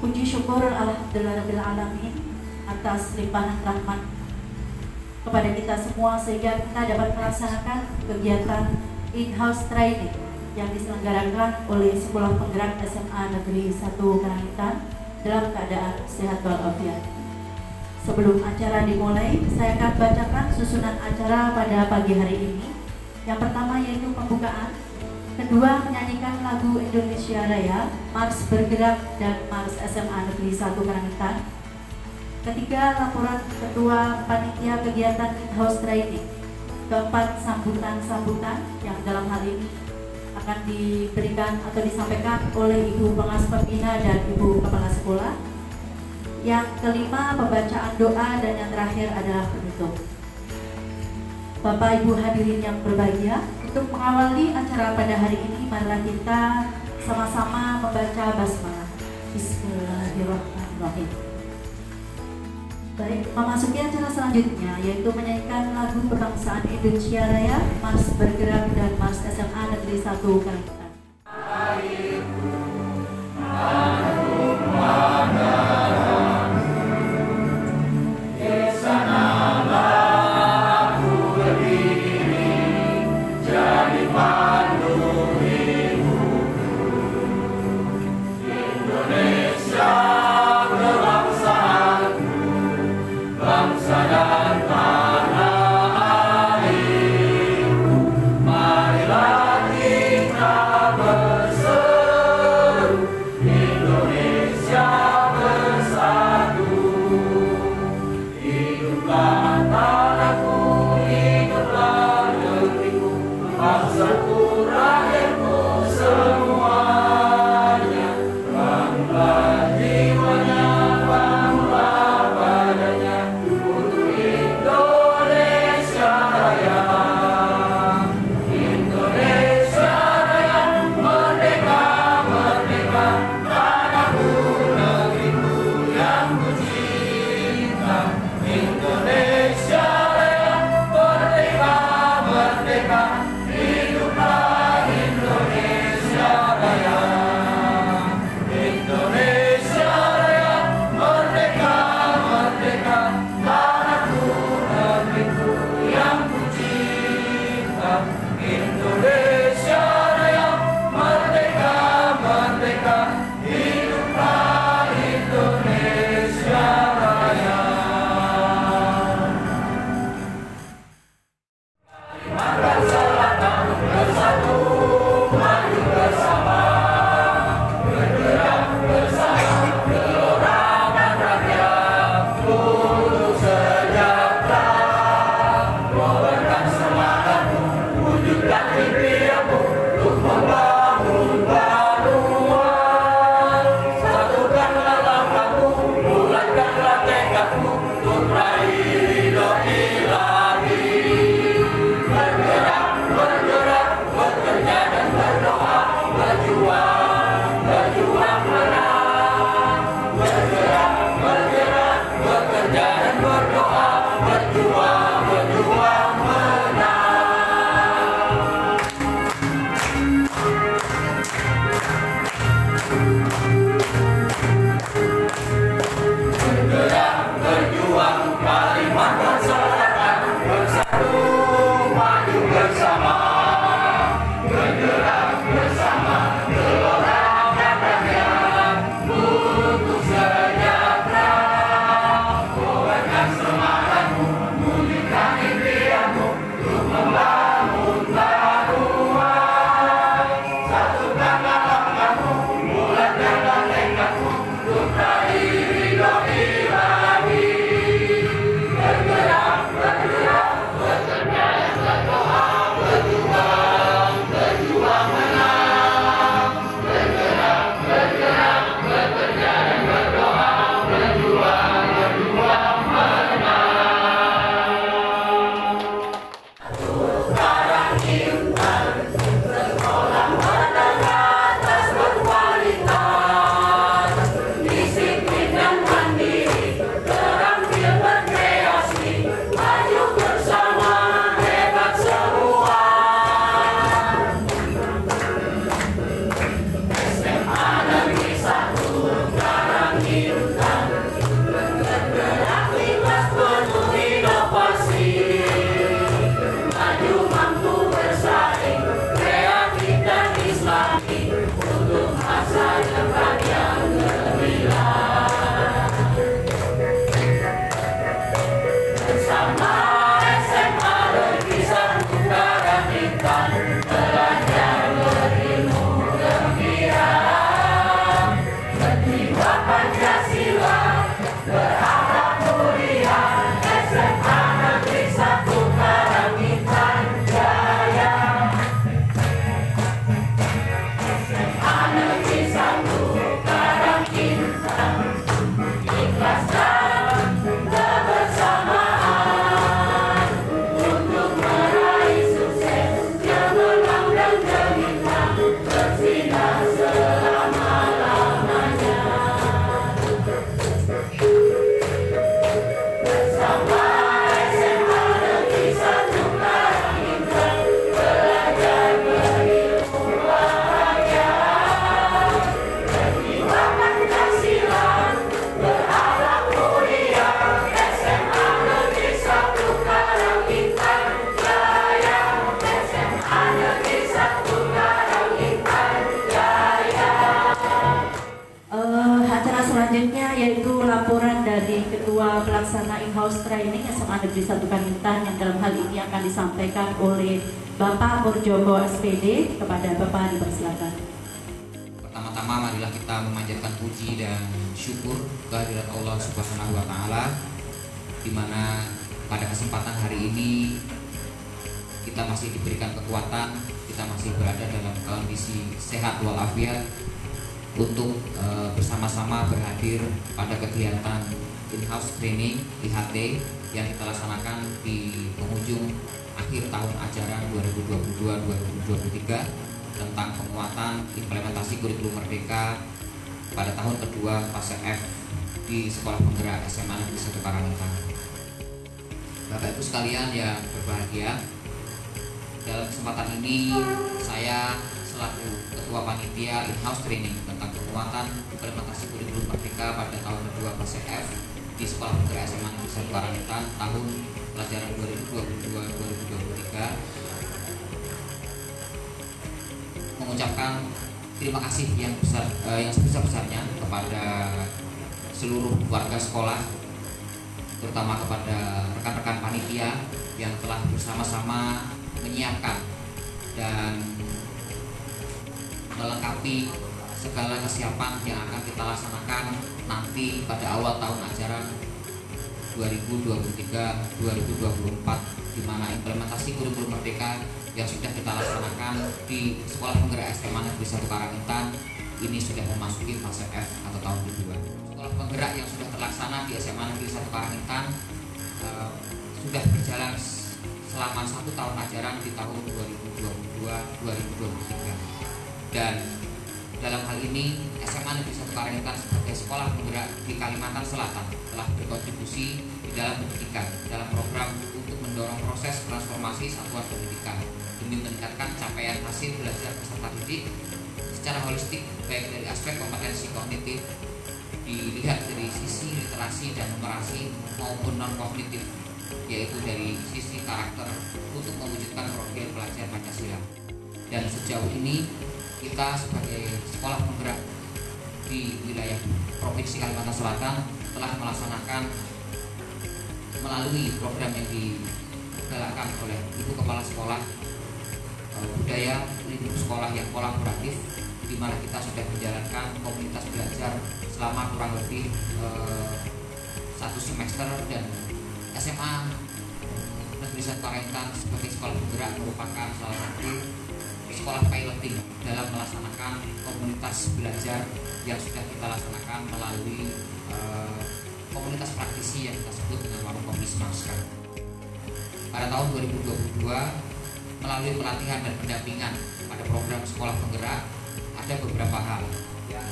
Puji syukur Alhamdulillahirabbil alamin atas limpahan rahmat kepada kita semua sehingga kita dapat melaksanakan kegiatan in-house training yang diselenggarakan oleh Sekolah Penggerak SMA Negeri 1 Karanganyar dalam keadaan sehat walafiat. Sebelum acara dimulai, saya akan bacakan susunan acara pada pagi hari ini. Yang pertama yaitu pembukaan, kedua menyanyikan lagu Indonesia Raya, Mars Bergerak dan Mars SMA Negeri 1 Karanganyar. Ketiga, laporan ketua panitia kegiatan in-house training. Keempat, sambutan-sambutan yang dalam hal ini akan diberikan atau disampaikan oleh Ibu Pengawas Pembina dan Ibu Kepala Sekolah. Yang kelima, pembacaan doa, dan yang terakhir adalah penutup. Bapak Ibu hadirin yang berbahagia, untuk mengawali acara pada hari ini, marilah kita sama-sama membaca basmalah. Bismillahirrahmanirrahim. Baik, memasuki acara selanjutnya yaitu menyanyikan lagu kebangsaan Indonesia Raya, Mars Bergerak dan Mars SMA Negeri 1 Karanganyar. Marilah kita Selanjutnya yaitu laporan dari Ketua Pelaksana In-House Training SMA Negeri 1 Kalimantan yang dalam hal ini akan disampaikan oleh Bapak Purjoko SPD. Kepada Bapak dipersilakan. Pertama-tama marilah kita memanjatkan puji dan syukur kehadirat Allah Subhanahu wa taala, di mana pada kesempatan hari ini kita masih diberikan kekuatan, kita masih berada dalam kondisi sehat walafiat untuk bersama-sama berhadir pada kegiatan in-house training IHT yang kita laksanakan di penghujung akhir tahun ajaran 2022-2023 tentang penguatan implementasi kurikulum merdeka pada tahun kedua fase F di Sekolah Penggerak SMA Negeri 1 Karangintang. Bapak Ibu sekalian yang berbahagia, dalam kesempatan ini saya selaku Ketua Panitia In-House Training tentang penguatan implementasi kurikulum merdeka pada tahun kedua fase F di Sekolah Penggerak SMA Negeri 1 Karangintang tahun pelajaran 2022-2023 mengucapkan terima kasih yang sebesar-besarnya kepada seluruh warga sekolah, terutama kepada rekan-rekan panitia yang telah bersama-sama menyiapkan dan melengkapi segala kesiapan yang akan kita laksanakan nanti pada awal tahun ajaran 2023-2024, di mana implementasi kurikulum merdeka yang sudah kita laksanakan di Sekolah Penggerak SMA Negeri 1 Karangintang ini sudah memasuki fase F atau tahun kedua. Sekolah Penggerak yang sudah terlaksana di SMA Negeri 1 Karangintang sudah berjalan selama 1 tahun ajaran di tahun 2022-2023, dan dalam hal ini SMA Negeri 1 Karangintang sebagai sekolah penggerak di Kalimantan Selatan telah berkontribusi di dalam pendidikan dalam program untuk mendorong proses transformasi satuan pendidikan demi meningkatkan capaian hasil belajar peserta didik secara holistik, baik dari aspek kompetensi kognitif dilihat dari sisi literasi dan numerasi maupun non kognitif, yaitu dari sisi karakter untuk mewujudkan profil pelajar Pancasila. Dan sejauh ini kita sebagai sekolah penggerak di wilayah Provinsi Kalimantan Selatan telah melaksanakan melalui program yang digalakkan oleh Ibu Kepala Sekolah budaya lingkup sekolah yang kolaboratif, di mana kita sudah menjalankan komunitas belajar selama kurang lebih 1 semester, dan SMA Negeri 1 Karangintang sebagai sekolah penggerak merupakan salah satu sekolah piloting dalam melaksanakan komunitas belajar yang sudah kita laksanakan melalui komunitas praktisi yang kita sebut dengan warung kopi Semasker. Pada tahun 2022, melalui pelatihan dan pendampingan pada program sekolah penggerak, ada beberapa hal yang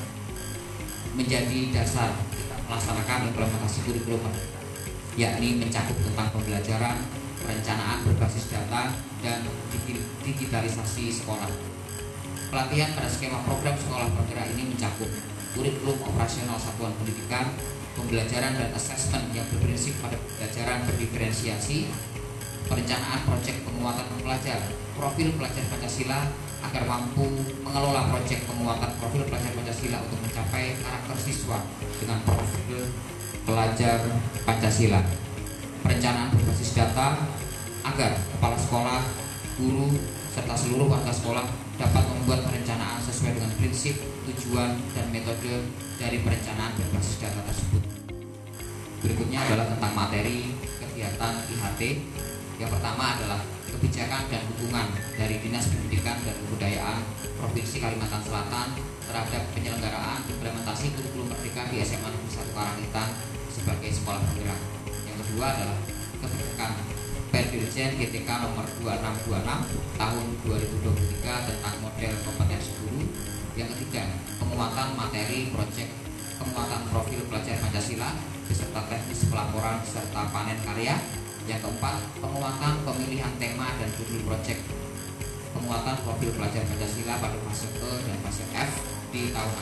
menjadi dasar kita melaksanakan implementasi kurikulum, yakni mencakup tentang pembelajaran, perencanaan berbasis data, dan digitalisasi sekolah. Pelatihan pada skema program sekolah penggerak ini mencakup kurikulum operasional satuan pendidikan, pembelajaran dan asesmen yang berprinsip pada pembelajaran berdiferensiasi, perencanaan proyek penguatan pelajar, profil pelajar Pancasila agar mampu mengelola proyek penguatan profil pelajar Pancasila untuk mencapai karakter siswa dengan profil pelajar Pancasila. Perencanaan berbasis data agar kepala sekolah, guru, serta seluruh warga sekolah dapat membuat perencanaan sesuai dengan prinsip, tujuan, dan metode dari perencanaan berbasis data tersebut. Berikutnya adalah tentang materi kegiatan IHT. Yang pertama adalah kebijakan dan dukungan dari Dinas Pendidikan dan Kebudayaan Provinsi Kalimantan Selatan terhadap penyelenggaraan implementasi kurikulum merdeka di SMA Negeri 1 Karangintang sebagai sekolah penggerak. Yang kedua adalah kebijakan Perdirjen GTK nomor 2626 tahun 2023 tentang model kompetensi guru. Yang ketiga, penguatan materi proyek penguatan profil pelajar Pancasila beserta teknis pelaporan serta panen karya. Yang keempat, penguatan pemilihan tema dan judul proyek penguatan profil pelajar Pancasila pada fase E dan fase F di tahun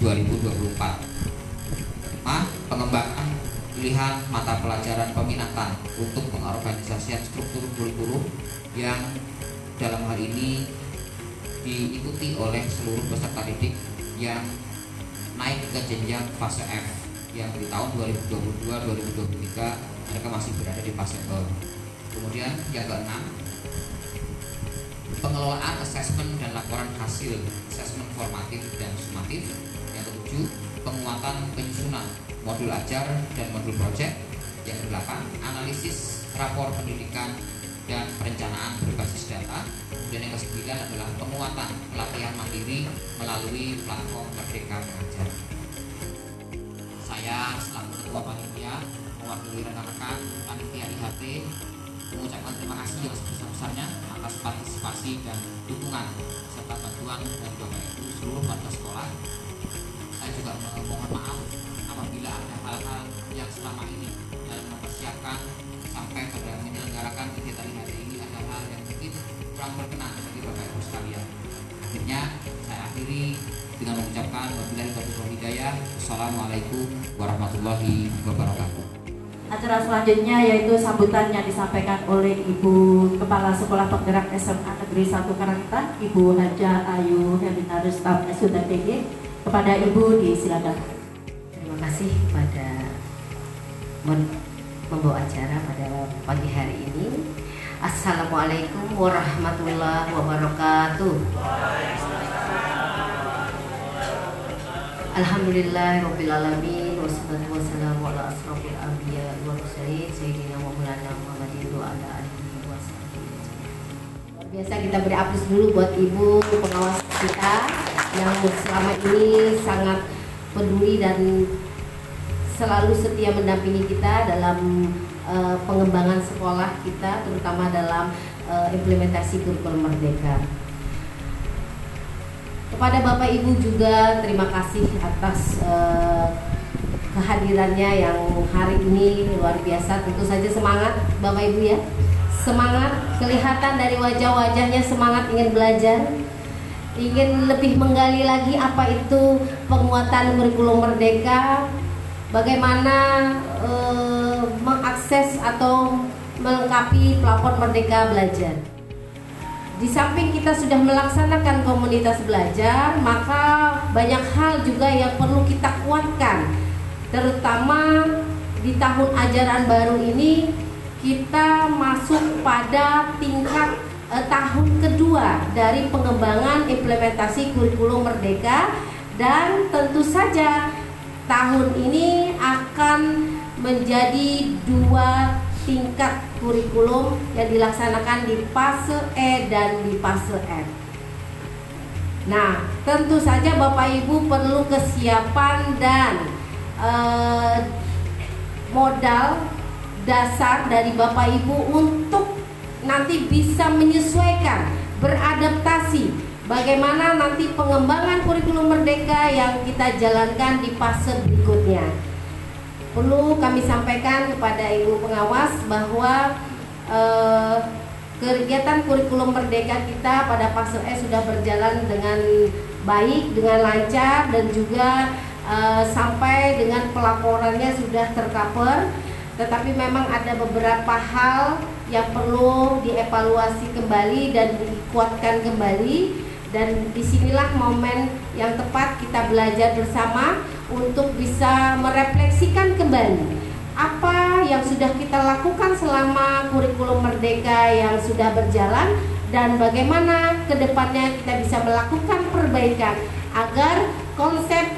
2023-2024. Pengembangan pilihan mata pelajaran peminatan untuk pengorganisasian struktur kurikulum yang dalam hal ini diikuti oleh seluruh peserta didik yang naik ke jenjang fase F yang di tahun 2022-2023 mereka masih berada di fase E. Kemudian yang keenam, pengelolaan asesmen dan laporan hasil asesmen formatif dan sumatif. Yang ketujuh, penguatan penyusunan modul ajar dan modul project. Yang kedelapan, analisis rapor pendidikan dan perencanaan berbasis data. Dan yang kesembilan adalah penguatan pelatihan mandiri melalui platform Merdeka Mengajar. Saya selaku Ketua Panitia mewakili rekan-rekan panitia IHT mengucapkan terima kasih yang sebesar-besarnya atas partisipasi dan dukungan serta bantuan dari Bapak Ibu seluruh warga sekolah. Saya juga mohon maaf apabila ada hal-hal yang selama ini dalam mempersiapkan sampai pada menyelenggarakan kegiatan IHT ini ada hal yang mungkin kurang berkenan bagi Bapak Ibu sekalian. Akhirnya saya akhiri dengan mengucapkan wabillahi taufiq wal hidayah. Assalamualaikum warahmatullahi wabarakatuh. Acara selanjutnya yaitu sambutan yang disampaikan oleh Ibu Kepala Sekolah Penggerak SMA Negeri 1 Karangtan, Ibu Haja Ayu Helina Rustam SUTTG. Kepada Ibu disilakan. Terima kasih kepada membawa acara pada pagi hari ini. Assalamualaikum warahmatullahi wabarakatuh. Alhamdulillahirabbil alamin wassalatu wassalamu ala asrofil anbiya wal mursalin sayyidina wa maulana Muhammadin wa ala alihi wasahbihi. Luar biasa, kita beri aplaus dulu buat Ibu pengawas kita yang selama ini sangat peduli dan selalu setia mendampingi kita dalam pengembangan sekolah kita, terutama dalam implementasi kurikulum Merdeka. Kepada Bapak Ibu juga terima kasih atas kehadirannya yang hari ini luar biasa. Tentu saja semangat Bapak Ibu ya, semangat, kelihatan dari wajah-wajahnya semangat ingin belajar, ingin lebih menggali lagi apa itu penguatan kurikulum Merdeka, bagaimana mengakses atau melengkapi platform Merdeka Belajar. Di samping kita sudah melaksanakan komunitas belajar, maka banyak hal juga yang perlu kita kuatkan. Terutama di tahun ajaran baru ini, kita masuk pada tingkat tahun kedua dari pengembangan implementasi kurikulum Merdeka, dan tentu saja tahun ini akan menjadi 2 tingkat kurikulum yang dilaksanakan di fase E dan di fase F. Nah, tentu saja Bapak Ibu perlu kesiapan dan modal dasar dari Bapak Ibu untuk nanti bisa menyesuaikan, beradaptasi bagaimana nanti pengembangan kurikulum Merdeka yang kita jalankan di fase berikutnya. Perlu kami sampaikan kepada Ibu pengawas bahwa kegiatan kurikulum Merdeka kita pada fase E sudah berjalan dengan baik, dengan lancar, dan juga sampai dengan pelaporannya sudah tercover. Tetapi memang ada beberapa hal yang perlu dievaluasi kembali dan dikuatkan kembali. Dan disinilah momen yang tepat kita belajar bersama untuk bisa merefleksikan kembali apa yang sudah kita lakukan selama kurikulum Merdeka yang sudah berjalan, dan bagaimana kedepannya kita bisa melakukan perbaikan agar konsep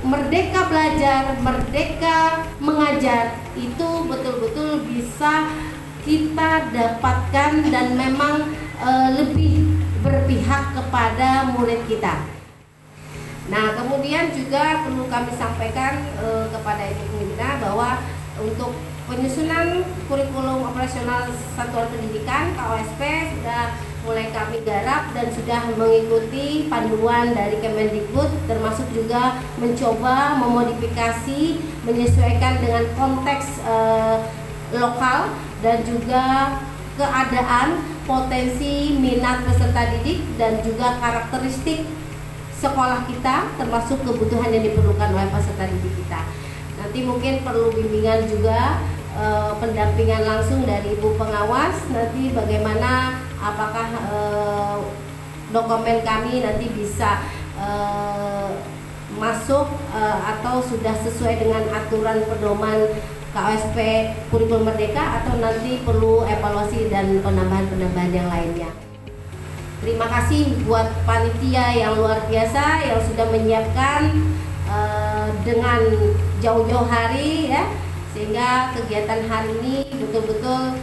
Merdeka Belajar, Merdeka Mengajar itu betul-betul bisa kita dapatkan dan memang lebih berpihak kepada murid kita. Nah, kemudian juga perlu kami sampaikan kepada Ibu Pembina bahwa untuk penyusunan kurikulum operasional satuan pendidikan KOSP sudah mulai kami garap dan sudah mengikuti panduan dari Kemendikbud, termasuk juga mencoba memodifikasi menyesuaikan dengan konteks lokal dan juga keadaan, potensi, minat peserta didik, dan juga karakteristik sekolah kita, termasuk kebutuhan yang diperlukan oleh peserta didik kita. Nanti mungkin perlu bimbingan juga, pendampingan langsung dari Ibu pengawas, nanti bagaimana, apakah dokumen kami nanti bisa masuk atau sudah sesuai dengan aturan pedoman KOSP Kurikulum Merdeka atau nanti perlu evaluasi dan penambahan-penambahan yang lainnya. Terima kasih buat panitia yang luar biasa yang sudah menyiapkan dengan jauh-jauh hari ya, sehingga kegiatan hari ini betul-betul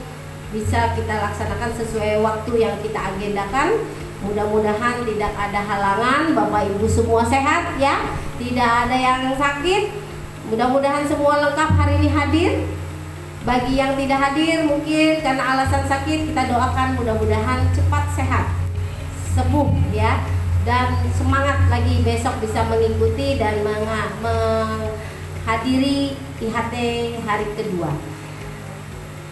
bisa kita laksanakan sesuai waktu yang kita agendakan. Mudah-mudahan tidak ada halangan, Bapak Ibu semua sehat ya, tidak ada yang sakit. Mudah-mudahan semua lengkap hari ini hadir. Bagi yang tidak hadir mungkin karena alasan sakit, kita doakan mudah-mudahan cepat sehat, sembuh ya, dan semangat lagi besok bisa mengikuti dan menghadiri IHT hari kedua.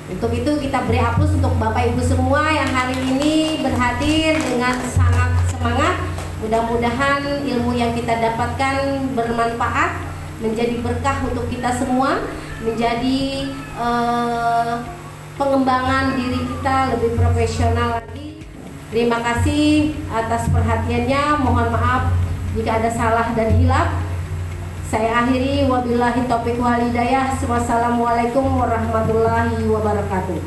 Untuk itu kita beri aplaus untuk Bapak Ibu semua yang hari ini berhadir dengan sangat semangat. Mudah-mudahan ilmu yang kita dapatkan bermanfaat, menjadi berkah untuk kita semua, menjadi pengembangan diri kita lebih profesional lagi. Terima kasih atas perhatiannya. Mohon maaf jika ada salah dan hilaf. Saya akhiri, wabillahi taufiq wal hidayah. Wassalamualaikum warahmatullahi wabarakatuh.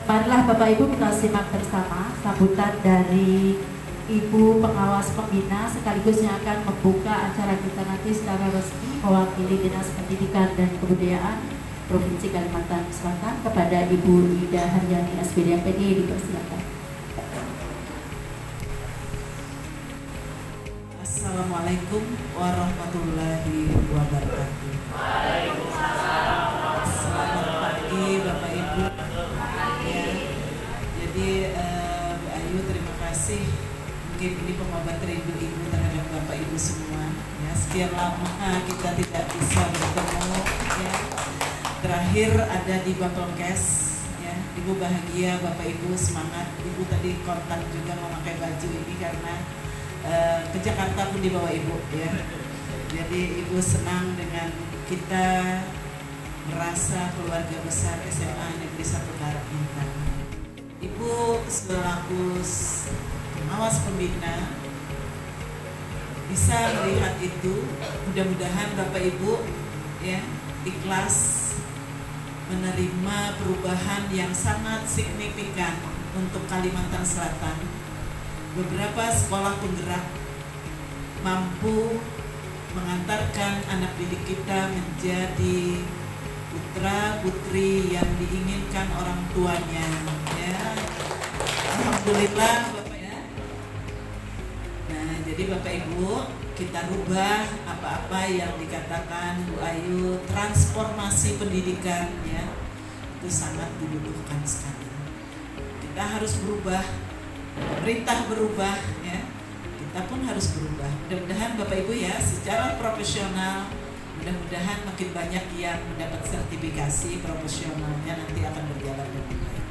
Marilah Bapak Ibu kita simak bersama sambutan dari Ibu Pengawas Pembina sekaligus yang akan membuka acara kita nanti secara resmi mewakili Dinas Pendidikan dan Kebudayaan Provinsi Kalimantan Selatan kepada Ibu Ida Haryani SPD MPD. Dipersilakan. Assalamualaikum warahmatullahi wabarakatuh. Selamat pagi Bapak Ibu. Ya, jadi Bu Ayu terima kasih. Mungkin ini pengobat rindu Ibu terhadap Bapak Ibu semua. Ya, sekian lama kita tidak bisa bertemu. Ya, terakhir ada di Bapelkes. Ya, Ibu bahagia, Bapak Ibu semangat. Ibu tadi kontak juga memakai baju ini karena ke Jakarta pun dibawa Ibu ya. Jadi Ibu senang dengan kita merasa keluarga besar SMA Negeri 1 Barat Bintan. Ibu selaku pengawas pembina bisa melihat itu. Mudah-mudahan Bapak Ibu ya ikhlas menerima perubahan yang sangat signifikan untuk Kalimantan Selatan. Beberapa sekolah penggerak mampu mengantarkan anak didik kita menjadi putra putri yang diinginkan orang tuanya ya. Alhamdulillah Bapak ya. Nah jadi Bapak Ibu kita rubah apa-apa yang dikatakan Bu Ayu, transformasi pendidikan ya, itu sangat dibutuhkan sekali. Kita harus berubah, pemerintah berubah ya, kita pun harus berubah. Mudah-mudahan Bapak Ibu ya secara profesional, mudah-mudahan makin banyak yang mendapat sertifikasi profesionalnya nanti akan berjalan dengan baik.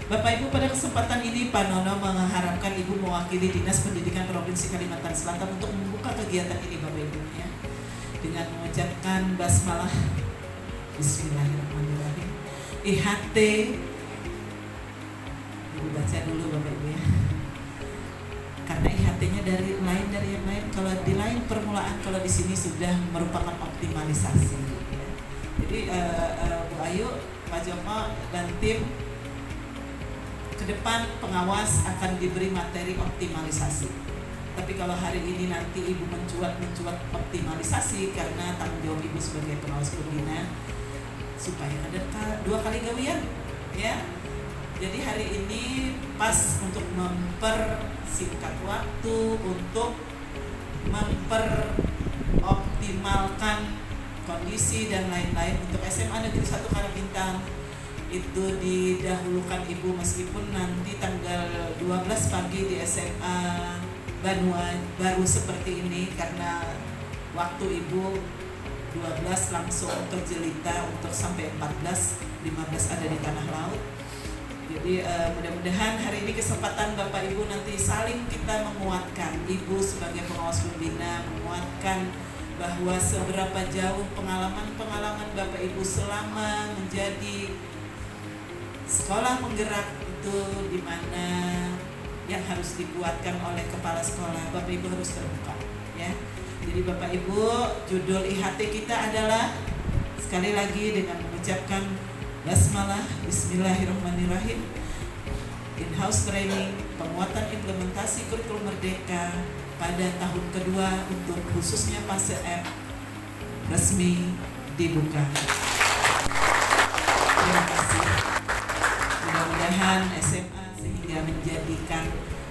Bapak Ibu pada kesempatan ini Pak Nono mengharapkan Ibu mewakili Dinas Pendidikan Provinsi Kalimantan Selatan untuk membuka kegiatan ini Bapak Ibu ya, dengan mengucapkan basmalah Bismillahirrahmanirrahim. IHT Ibu baca dulu Bapak Ibu ya, karena IHT-nya dari yang lain. Kalau di lain permulaan, kalau di sini sudah merupakan optimalisasi ya. Jadi Bu Ayu, Pak Joko dan tim ke depan pengawas akan diberi materi optimalisasi. Tapi kalau hari ini nanti Ibu mencuat optimalisasi karena tanggung jawab Ibu sebagai pengawas pembina supaya ada 2 kali gawian ya. Jadi hari ini pas untuk mempersingkat waktu, untuk memperoptimalkan kondisi dan lain-lain untuk SMA Negeri 1 Kalimantan itu didahulukan Ibu, meskipun nanti tanggal 12 pagi di SMA Banua baru seperti ini karena waktu Ibu 12 langsung ke Jelita untuk sampai 14, 15 ada di Tanah Laut. Jadi mudah-mudahan hari ini kesempatan Bapak Ibu nanti saling kita menguatkan, Ibu sebagai pengawas pembina menguatkan bahwa seberapa jauh pengalaman Bapak Ibu selama menjadi sekolah penggerak itu, di mana yang harus dibuatkan oleh kepala sekolah. Bapak Ibu harus terbuka, ya. Jadi Bapak Ibu, judul IHT kita adalah sekali lagi dengan mengucapkan basmalah, bismillahirrahmanirrahim, in-house training, penguatan implementasi kurikulum merdeka pada tahun kedua untuk khususnya fase F resmi dibuka. Terima kasih. Mudah-mudahan SMA sehingga menjadikan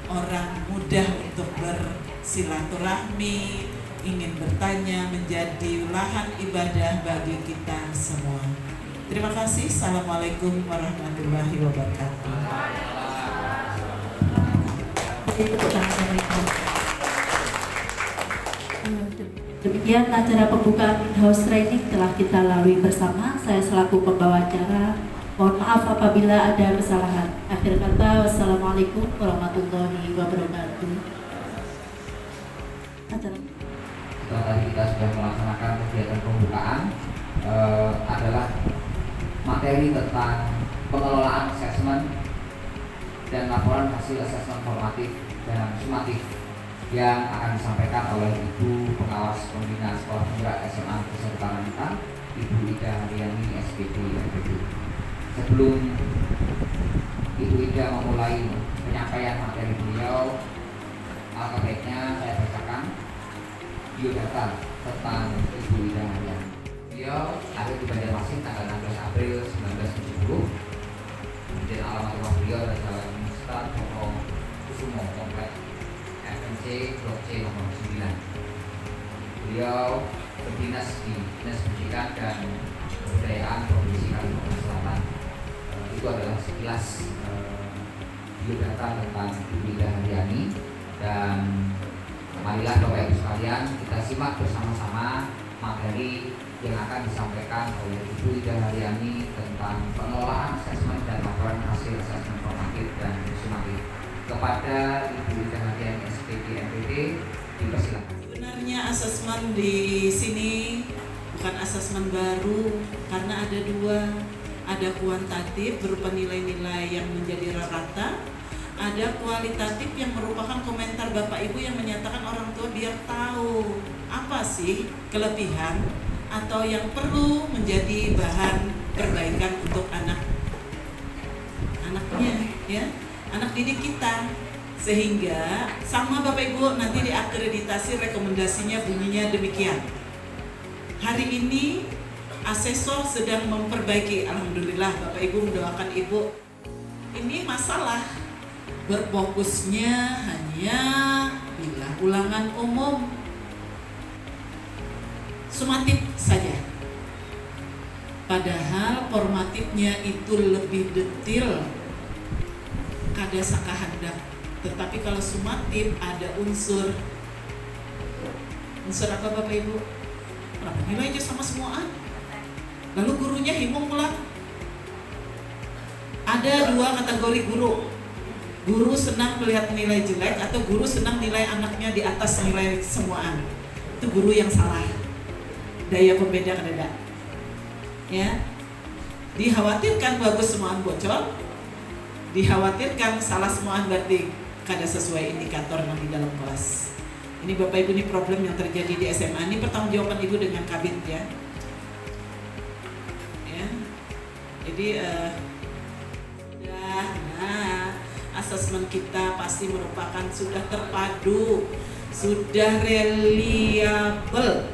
orang mudah untuk bersilaturahmi, ingin bertanya, menjadi lahan ibadah bagi kita semua. Terima kasih. Assalamualaikum warahmatullahi wabarakatuh. Demikian acara pembukaan in-house training telah kita lalui bersama. Saya selaku pembawa acara, mohon maaf apabila ada kesalahan. Akhir kata, wassalamualaikum warahmatullahi wabarakatuh. Acara Setelah tadi kita sudah melaksanakan kegiatan pembukaan, adalah materi tentang pengelolaan asesmen dan laporan hasil asesmen formatif dan sumatif yang akan disampaikan oleh Ibu Pengawas Pembina Sekolah Penggerak SMA Desa Utara, Ibu Ida Haryani SPP MPD. Sebelum Ibu Ida memulai penyampaian materi beliau, alangkah baiknya saya bacakan biodata tentang Ibu Ida Haryani. Beliau lahir di Banjarmasin tanggal 16 April 1970. Kemudian alamat rumah beliau adalah Jalan Mustar Toko Kusumo Komplek FMC Blok C nomor 9. Beliau berdinas di Dinas Pendidikan dan Kebudayaan Provinsi Kalimantan Selatan. Itu adalah sekilas biodata tentang Ibu Ida Haryani. Dan marilah Bapak Ibu sekalian, kita simak bersama-sama materi yang akan disampaikan oleh Ibu Ida Haryani tentang pengelolaan asesmen dan laporan hasil asesmen formatif dan sumatif. Kepada Ibu Ida Haryani SPP MPD, dipersilakan. Sebenarnya asesmen di sini bukan asesmen baru karena ada dua, ada kuantitatif berupa nilai-nilai yang menjadi rata, ada kualitatif yang merupakan komentar Bapak Ibu yang menyatakan orang tua biar tahu apa sih kelebihan atau yang perlu menjadi bahan perbaikan untuk anaknya, ya, anak didik kita, sehingga sama Bapak Ibu nanti diakreditasi rekomendasinya bunyinya demikian. Hari ini asesor sedang memperbaiki, alhamdulillah Bapak Ibu mendoakan Ibu. Ini masalah berfokusnya hanya bila ulangan umum sumatif saja. Padahal formatifnya itu lebih detail, kada saka hendak. Tetapi kalau sumatif ada unsur apa Bapak Ibu? Nilai aja sama semuaan. Lalu gurunya himung pula. Ada dua kategori guru. Guru senang melihat nilai jelek atau guru senang nilai anaknya di atas nilai semuaan. Itu guru yang salah. Daya pembeda kada. Ya. Dikhawatirkan bagus semuaan bocor. Dikhawatirkan salah semuaan berarti kada sesuai indikator yang di dalam kelas. Ini Bapak Ibu, ini problem yang terjadi di SMA. Ini pertanggungjawaban Ibu dengan kabin, ya. Ya. Jadi asesmen kita pasti merupakan sudah terpadu, sudah reliable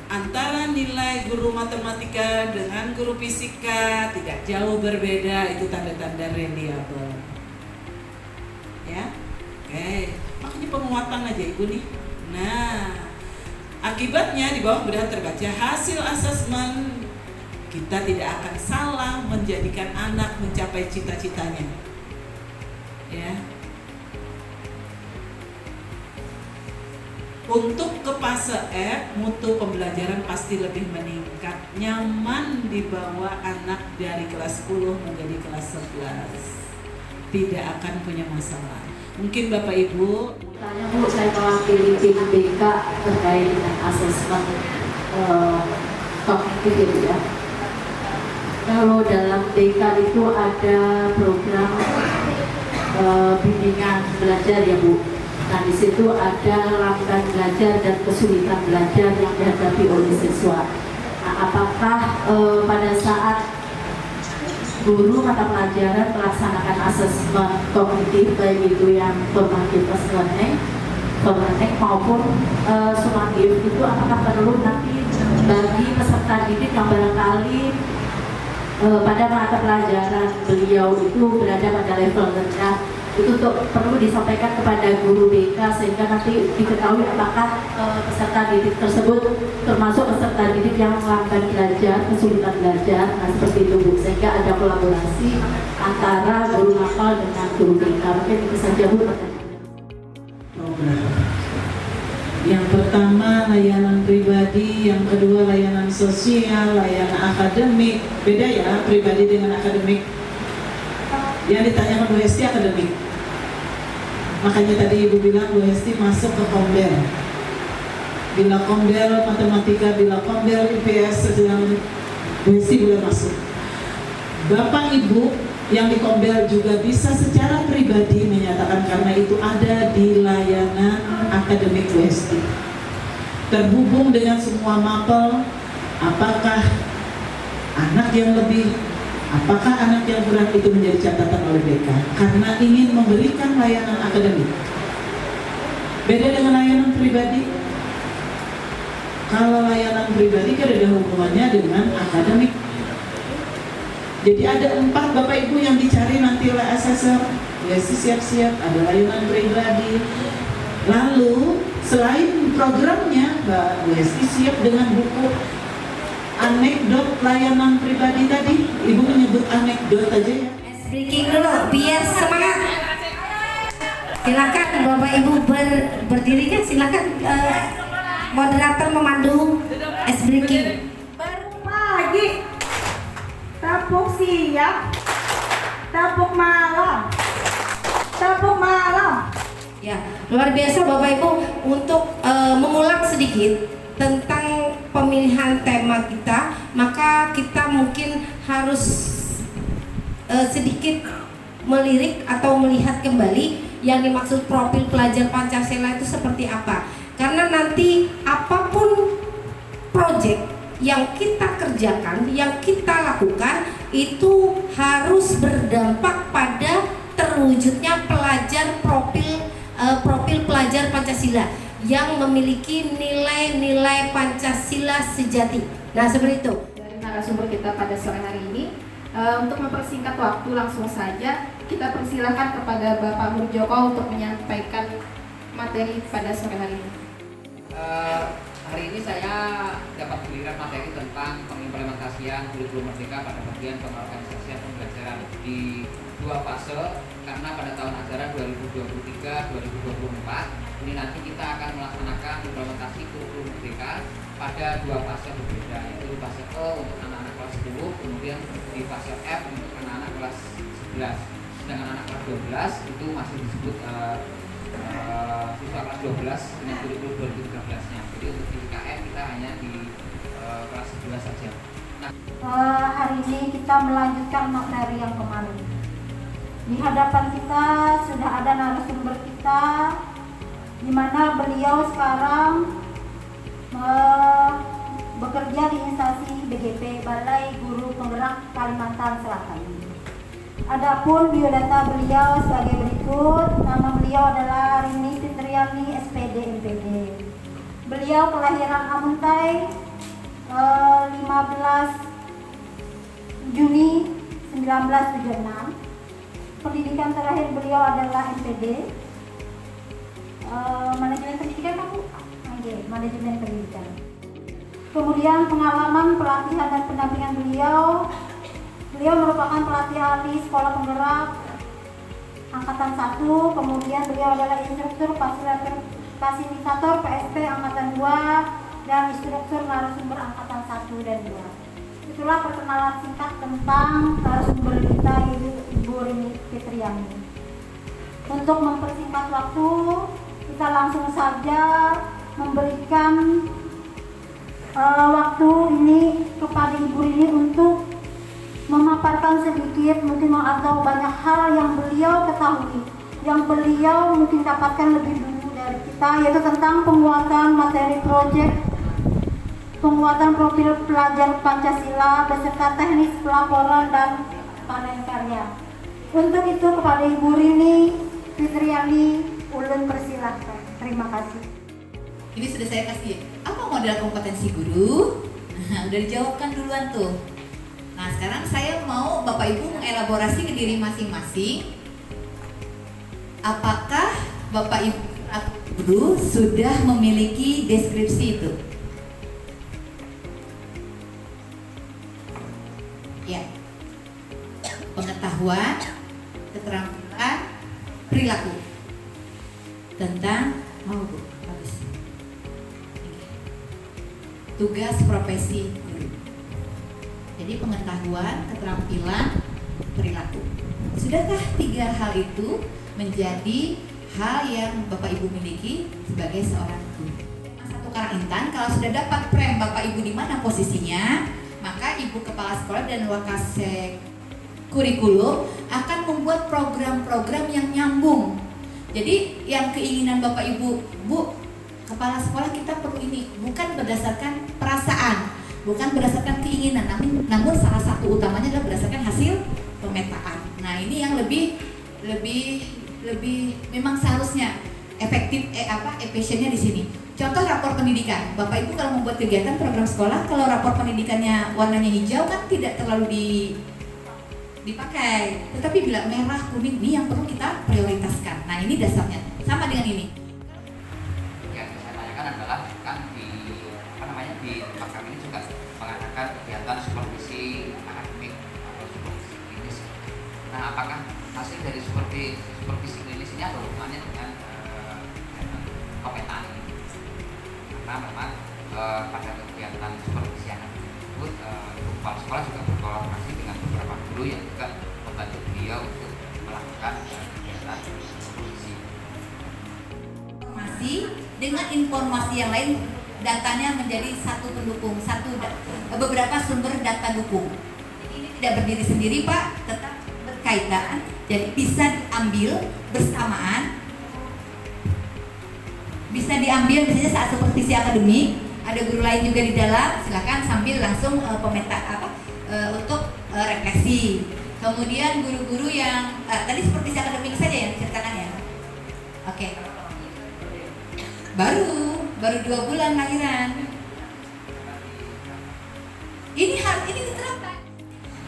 antara nilai guru matematika dengan guru fisika tidak jauh berbeda. Itu tanda-tanda reliable, ya. Oke, makanya penguatan aja Ibu nih. Nah, akibatnya di bawah mudah terbaca hasil asesmen, kita tidak akan salah menjadikan anak mencapai cita-citanya, ya. Untuk ke fase F, mutu pembelajaran pasti lebih meningkat, nyaman dibawa anak dari kelas 10 menjadi kelas 11, tidak akan punya masalah. Mungkin Bapak Ibu tanya Bu, saya mewakili tim BK terkait dengan asesmen kognitif ya. Kalau dalam BK itu ada program bimbingan belajar ya Bu. Nah di situ ada lamban belajar dan kesulitan belajar yang dihadapi oleh siswa. Nah, apakah pada saat guru mata pelajaran melaksanakan asesmen kognitif baik itu yang formative learning maupun summative itu apakah perlu nanti bagi peserta didik yang barangkali pada mata pelajaran beliau itu berada pada level rendah itu perlu disampaikan kepada guru BK sehingga nanti diketahui apakah peserta didik tersebut termasuk peserta didik yang lamban belajar, kesulitan belajar, nah seperti itu Bu, sehingga ada kolaborasi antara guru nakal dengan guru BK. Mungkin itu saja Bu pertanyaannya. Program. Yang pertama layanan pribadi, yang kedua layanan sosial, layanan akademik. Beda ya pribadi dengan akademik. Yang ditanyakan Bu Hesti akademik. Makanya tadi Ibu bilang Bu Hesti masuk ke Kombel. Bila Kombel matematika, bila Kombel IPS, sedang Bu Hesti boleh masuk. Bapak Ibu yang di Kombel juga bisa secara pribadi menyatakan karena itu ada di layanan akademik Bu Hesti. Terhubung dengan semua mapel, apakah anak yang lebih, apakah anak yang kurang itu menjadi catatan oleh BK karena ingin memberikan layanan akademik. Beda dengan layanan pribadi. Kalau layanan pribadi kan ada hubungannya dengan akademik. Jadi ada 4 Bapak Ibu yang dicari nanti oleh asesor. Ya siap-siap, ada layanan pribadi. Lalu selain programnya, Mbak Westi siap dengan buku anekdot layanan pribadi tadi. Ibu menyebut anekdot aja ya. Breaking dulu biar semangat. Silakan Bapak Ibu berdiri kan, silakan moderator memandu ice breaking. Baru pagi, tepuk siang, tepuk malam, tepuk malam. Ya, luar biasa Bapak Ibu untuk mengulang sedikit tentang pemilihan tema kita, maka kita mungkin harus sedikit melirik atau melihat kembali yang dimaksud profil pelajar Pancasila itu seperti apa. Karena nanti apapun proyek yang kita kerjakan, yang kita lakukan itu harus berdampak pada terwujudnya pelajar profil pelajar Pancasila yang memiliki nilai-nilai Pancasila sejati. Nah seperti itu. Dari narasumber kita pada sore hari ini, untuk mempersingkat waktu langsung saja kita persilahkan kepada Bapak Murjoko untuk menyampaikan materi pada sore hari ini. Hari ini saya dapat giliran materi tentang pengimplementasian kurikulum merdeka pada bagian pengorganisasian pembelajaran di 2 fase, karena pada tahun ajaran 2023-2024 ini nanti kita akan melaksanakan implementasi kurikulum merdeka pada 2 fase berbeda, yaitu fase E untuk anak-anak kelas 10, kemudian di fase F untuk anak-anak kelas 11. Sedangkan anak kelas 12 itu masih disebut siswa kelas 12 dengan kurikulum 2013-nya. Jadi untuk di IKN kita hanya di kelas 11 saja. Nah, Hari ini kita melanjutkan materi yang kemarin. Di hadapan kita sudah ada narasumber kita, di mana beliau sekarang bekerja di instansi BGP, Balai Guru Penggerak Kalimantan Selatan. Adapun biodata beliau sebagai berikut. Nama beliau adalah Rini Fitriani, SPD MPD. Beliau kelahiran Amuntai 15 Juni 1976. Pendidikan terakhir beliau adalah MPD, manajemen pendidikan kan Bu? Manajemen pendidikan. Kemudian pengalaman pelatihan dan pendampingan beliau merupakan pelatih ahli sekolah penggerak angkatan 1, kemudian beliau adalah instruktur fasilitator PSP angkatan 2 dan instruktur narasumber angkatan 1 dan 2. Itulah perkenalan singkat tentang narasumber kita, Ibu Rini Fitriani. Untuk mempersingkat waktu, kita langsung saja memberikan waktu ini kepada Ibu Rini untuk memaparkan sedikit mungkin atau banyak hal yang beliau ketahui, yang beliau mungkin dapatkan lebih dulu dari kita, yaitu tentang penguatan materi proyek, penguatan profil pelajar Pancasila beserta teknis pelaporan dan panen karya. Untuk itu kepada Ibu Rini Fitriani, ulun persilahkan. Terima kasih. Ini sudah saya kasih. Apa modal kompetensi guru? Nah, udah dijawabkan duluan tuh. Nah, sekarang saya mau Bapak Ibu mengelaborasi ke diri masing-masing. Apakah Bapak Ibu guru sudah memiliki deskripsi itu? Ya. Pengetahuan, keterampilan, perilaku tentang Bu, bagus. Tugas profesi guru. Jadi pengetahuan, keterampilan, perilaku. Sudahkah 3 hal itu menjadi hal yang Bapak Ibu miliki sebagai seorang guru? Satu Karangintang, kalau sudah dapat frame Bapak Ibu di mana posisinya, maka Ibu Kepala Sekolah dan Wakasek Kurikulum akan membuat program-program yang nyambung. Jadi yang keinginan Bapak Ibu, Bu, Kepala Sekolah kita perlu ini, bukan berdasarkan perasaan, bukan berdasarkan keinginan, namun salah satu utamanya adalah berdasarkan hasil pemetaan. Nah, ini yang lebih memang seharusnya efektif efisiennya di sini. Contoh rapor pendidikan. Bapak Ibu kalau membuat kegiatan program sekolah, kalau rapor pendidikannya warnanya hijau kan tidak terlalu dipakai. Tetapi bila merah, kuning, ini yang perlu kita prioritaskan. Nah, ini dasarnya. Sama dengan ini. Yang saya tanyakan adalah kan di tempat kami ini juga mengadakan kegiatan supervisi akademik atau supervisi klinis. Nah, apakah hasil dari supervisi klinis ini ada hubungannya dengan pemetaan ini? Karena memang pada kegiatan supervisi akademik tersebut, kepala sekolah juga berkolaborasi dengan beberapa guru yang juga membantu beliau untuk melakukan kegiatan supervisi. Dengan informasi yang lain, datanya menjadi satu pendukung, beberapa sumber data dukung. Ini tidak berdiri sendiri, Pak, tetap berkaitan, jadi bisa diambil bersamaan, bisa diambil misalnya saat supervisi akademik, ada guru lain juga di dalam, silakan sambil langsung untuk refleksi. Kemudian guru-guru yang tadi supervisi akademik saja yang diceritakan ya. Oke. Baru 2 bulan lahiran. Ini diterapkan.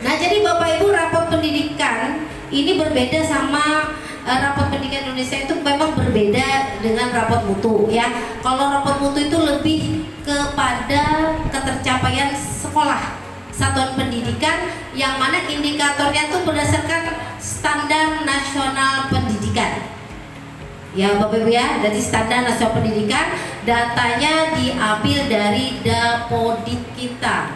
Nah, jadi Bapak Ibu, rapor pendidikan ini berbeda sama rapor pendidikan Indonesia itu memang berbeda dengan rapor mutu ya. Kalau rapor mutu itu lebih kepada ketercapaian sekolah satuan pendidikan, yang mana indikatornya itu berdasarkan standar nasional pendidikan. Ya Bapak Ibu ya, dari standar nasional pendidikan, datanya diambil dari Dapodik kita,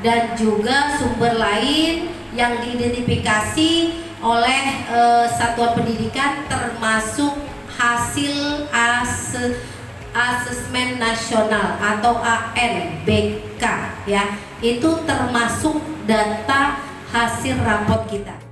dan juga sumber lain yang diidentifikasi oleh satuan pendidikan, termasuk hasil asesmen nasional atau ANBK ya, itu termasuk data hasil rapot kita.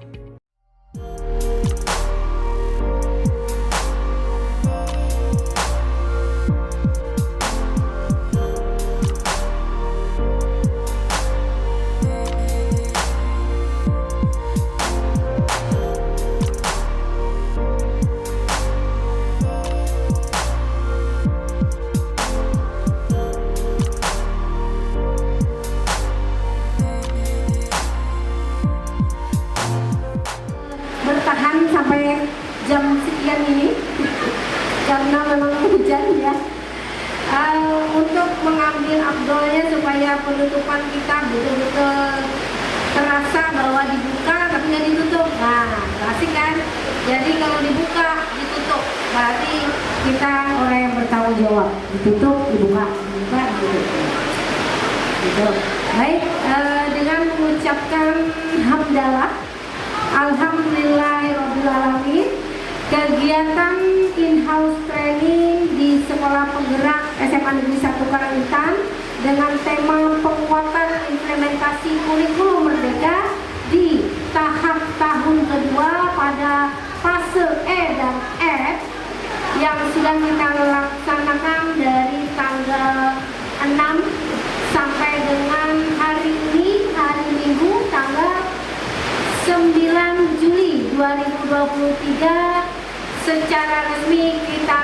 Bertahan sampai jam sekian ini karena memang hujan ya, untuk mengambil abdolnya supaya penutupan kita betul-betul terasa bahwa dibuka tapi nggak ditutup. Nah, asik kan? Jadi kalau dibuka ditutup berarti kita orang yang bertanggung jawab. Ditutup, dibuka, ditutup. Gitu. Baik, dengan mengucapkan hamdalah, alhamdulillahirobbilalamin, kegiatan in-house training di Sekolah Penggerak SMA Negeri 1 Karangintang dengan tema penguatan implementasi kurikulum Merdeka di tahap tahun kedua pada fase E dan F yang sudah kita laksanakan dari tanggal 6 sampai dengan hari ini, hari Minggu, tanggal 9 Juli 2023 secara resmi kita